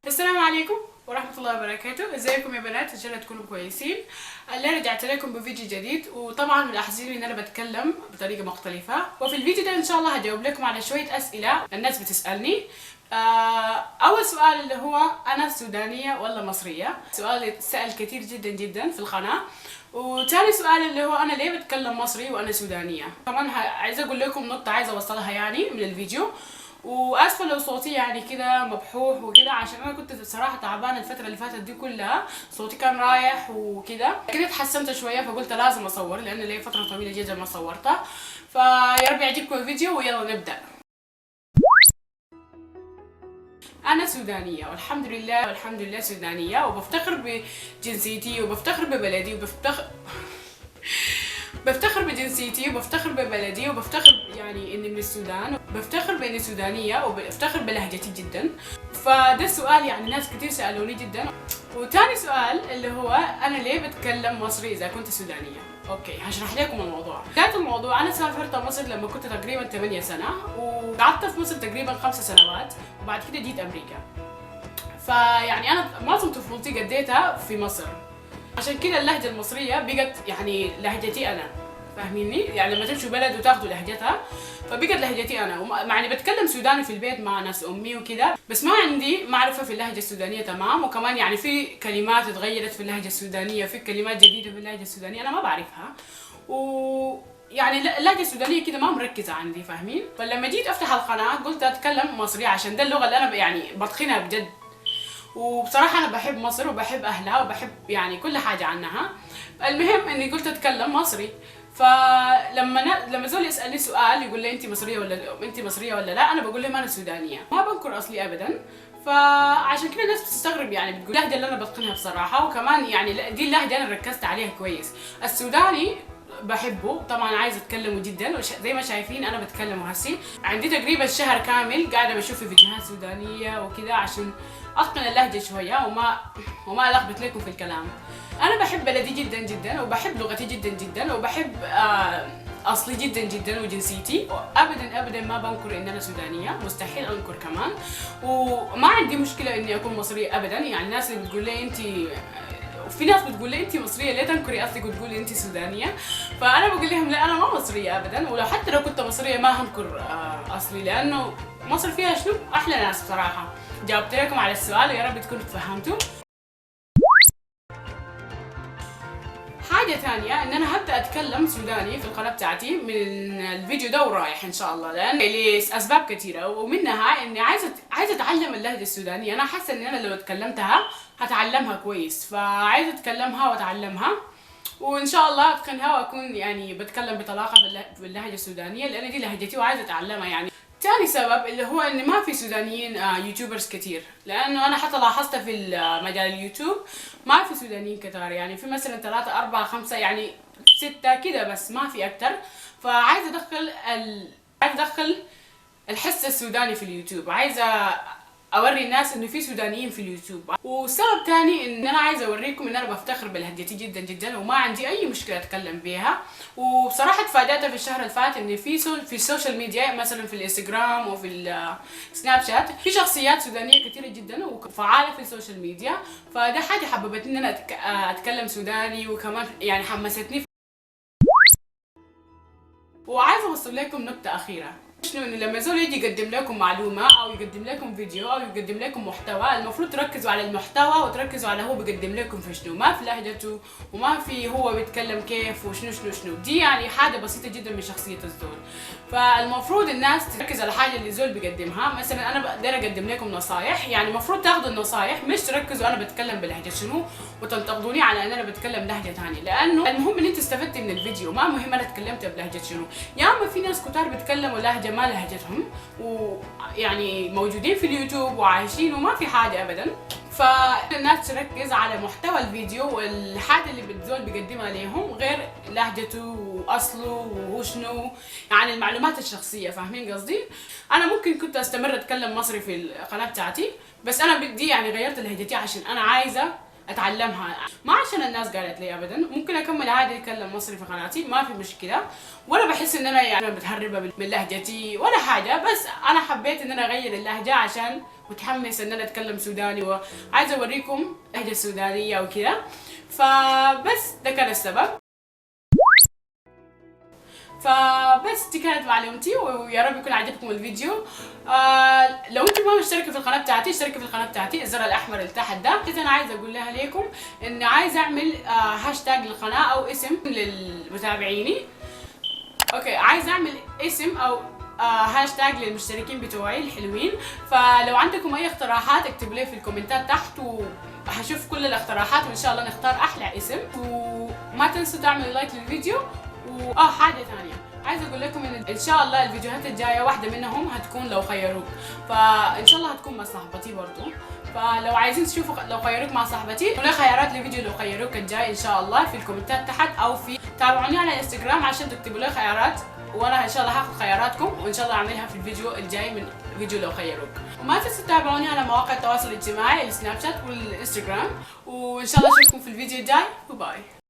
السلام عليكم ورحمة الله وبركاته. ازيكم يا بنات؟ ان شاء الله تكونوا كويسين. انا رجعت لكم بفيديو جديد، وطبعا ملاحظين ان انا بتكلم بطريقة مختلفة. وفي الفيديو ده ان شاء الله هجاوب لكم على شوية اسئلة الناس بتسألني. اول سؤال اللي هو انا سودانية ولا مصرية؟ سؤال سأل كتير جدا جدا في القناة. وتاني سؤال اللي هو انا ليه بتكلم مصري وانا سودانية؟ كمان عايزة اقول لكم نقطة عايزة اوصلها يعني من الفيديو. واسفه لو صوتي يعني كده مبحوح وكده، عشان انا كنت بصراحه تعبانه الفتره اللي فاتت دي كلها، صوتي كان رايح وكده. كده اتحسنت شويه فقلت لازم اصور، لان لي فتره طويله جدا ما صورتها. فيا رب يعجبكم الفيديو ويلا نبدا. انا سودانيه والحمد لله، والحمد لله سودانيه، وبفتخر بجنسيتي وبفتخر ببلدي بفتخر بجنسيتي وبفتخر ببلدي وبفتخر يعني اني من السودان، بفتخر باني سودانيه وبفتخر بلهجتي جدا. فده السؤال يعني ناس كتير سالوني جدا. وتاني سؤال اللي هو انا ليه بتكلم مصري اذا كنت سودانيه؟ اوكي، هشرح لكم الموضوع. بداية الموضوع انا سافرت مصر لما كنت تقريبا 8 سنه، وقعدت في مصر تقريبا 5 سنوات، وبعد كده جيت امريكا. فيعني انا معظم طفولتي قضيتها في مصر، عشان كده اللهجة المصرية بقت يعني لهجتي أنا. فاهميني؟ يعني لما تمشوا بلد وتاخدوا لهجتها فبقت لهجتي أنا. مع إني بتكلم سوداني في البيت مع ناس أمي وكده، بس ما عندي معرفة في اللهجة السودانية تمام. وكمان يعني في كلمات اتغيرت في اللهجة السودانية، في كلمات جديدة في اللهجة السودانية أنا ما بعرفها. يعني اللهجة السودانية كده ما مركزة عندي، فاهمين؟ فلما جيت أفتح القناة قلت أتكلم مصري، عشان ده اللغة اللي أنا يعني بتقنها بجد. وبصراحة أنا بحب مصر وبحب أهلها وبحب يعني كل حاجة عنها. المهم إني قلت أتكلم مصري. لما زول يسألني سؤال يقول لي أنت مصرية ولا لا، أنا بقول لهم أنا سودانية، ما بنكر أصلي أبدا. فعشان كده الناس بتستغرب، يعني بتقول اللهجة اللي أنا بتقنها بصراحة. وكمان يعني دي اللهجة أنا ركزت عليها كويس. السوداني بحبه طبعا، عايزه اتكلمه جدا، زي ما شايفين انا بتكلمه هسي. عندي تقريبا شهر كامل قاعده بشوف في فيديوهات سودانيه وكده عشان اتقن اللهجه شويه وما الخبط لكم في الكلام. انا بحب بلدي جدا جدا، وبحب لغتي جدا جدا، وبحب اصلي جدا جدا وجنسيتي. ابدا ابدا ما بنكر ان انا سودانيه، مستحيل انكر كمان. وما عندي مشكله اني اكون مصريه ابدا. يعني الناس اللي بتقول لي انت، وفي ناس بتقول لي انت مصريه ليه تنكري اصلك وتقولي انت سودانيه؟ فانا بقول لهم لا، انا ما مصريه ابدا. ولو حتى لو كنت مصريه ما هنكر اصلي، لانه مصر فيها شنو احلى ناس بصراحه. جاوبت لكم على السؤال ويا رب تكونوا تفهمتوا. حاجة ثانية ان انا هبدأ اتكلم سوداني في القناة بتاعتي من الفيديو ده ورايح ان شاء الله، لان لاسباب كثيرة، ومنها اني عايزة اتعلم اللهجة السودانية. انا حاسة ان انا لو اتكلمتها هتعلمها كويس، فعايزة اتكلمها واتعلمها، وان شاء الله اتقنها واكون يعني بتكلم بطلاقة باللهجة السودانية، لان دي لهجتي وعايزة اتعلمها يعني. تاني سبب اللي هو ان ما في سودانيين يوتيوبرز كتير، لانه انا حتى لاحظت في مجال اليوتيوب ما في سودانيين كتار. يعني في مثلا 3 4 5 يعني 6 كده، بس ما في اكتر. فعايزه عايزه ادخل الحس السوداني في اليوتيوب، عايزه اوري الناس انه في سودانيين في اليوتيوب. وسبب تاني ان انا عايزه اوريكم ان انا بفتخر بلهجتي جدا جدا، وما عندي اي مشكله اتكلم بيها. وبصراحه اتفاجأت في الشهر اللي فات ان في السوشيال ميديا، مثلا في الانستغرام وفي السناب شات، في شخصيات سودانيه كثيره جدا وفعاله في السوشيال ميديا. فده حاجه حببتني ان انا اتكلم سوداني، وكمان يعني حمستني. وعايزه اوصل لكم نقطه اخيره، شنو انه لما زول يجي يقدم لكم معلومه او يقدم لكم فيديو او يقدم لكم محتوى، المفروض تركزوا على المحتوى وتركزوا على هو بيقدم لكم في شنو، ما في لهجته وما في هو بيتكلم كيف وشنو شنو شنو. دي يعني حاجه بسيطه جدا من شخصيه الزول. فالمفروض الناس تركز على الحاجه اللي الزول بيقدمها. مثلا انا بقدر اقدم لكم نصايح، يعني المفروض تاخذوا النصايح، مش تركزوا انا بتكلم بلهجه شنو وتنتقدوني على ان انا بتكلم لهجه ثانيه. لانه المهم ان انت استفدتي من الفيديو، ما مهم انا تكلمت بلهجه شنو. يا اما في ناس كتار بيتكلموا لهجه ما لهجتهم، ويعني موجودين في اليوتيوب وعايشين وما في حاجه ابدا. فالناس تركز على محتوى الفيديو والحاجه اللي الزول بيقدمها ليهم، غير لهجته واصله وهو شنو، يعني المعلومات الشخصيه. فاهمين قصدي؟ انا ممكن كنت استمر اتكلم مصري في القناه بتاعتي، بس انا بدي يعني غيرت لهجتي عشان انا عايزه اتعلمها، ما عشان الناس قالت لي ابدا. ممكن اكمل عادي اتكلم مصري في قناتي، ما في مشكله، ولا بحس ان انا يعني متهربه من لهجتي ولا حاجه. بس انا حبيت ان انا اغير اللهجه عشان متحمس ان انا اتكلم سوداني وعايزه اوريكم اللهجه السودانيه وكذا. فبس ده كان السبب. فبس دي كانت معلومتي، ويا رب يكون عجبكم الفيديو. لو انتم ما مشتركه في القناه بتاعتي اشتركوا في القناه بتاعتي، الزر الاحمر اللي تحت ده. انا عايزه اقول لها ليكم ان عايزه اعمل هاشتاج للقناه او اسم للمتابعيني. اوكي، عايزه اعمل اسم او هاشتاج للمشتركين بتوعي الحلوين. فلو عندكم اي اقتراحات اكتبوا لي في الكومنتات تحت، وهشوف كل الاقتراحات وان شاء الله نختار احلى اسم. وما تنسوا تعملوا لايك للفيديو. حاجه ثانيه عايزه اقول لكم ان شاء الله الفيديوهات الجايه واحده منهم هتكون لو خيروك، فان شاء الله هتكون مع صاحبتي برضو. فلو عايزين تشوفوا لو خيروك مع صاحبتي ولا خيارات لفيديو لو خيروك الجاي ان شاء الله في الكومنتات تحت، او في تابعوني على انستغرام عشان تكتبوا لي خيارات، وانا ان شاء الله هاخذ خياراتكم وان شاء الله اعملها في الفيديو الجاي من فيديو لو خيروك. وما تنسوا تتابعوني على مواقع التواصل الاجتماعي السناب شات والانستغرام، وان شاء الله اشوفكم في الفيديو الجاي. باي.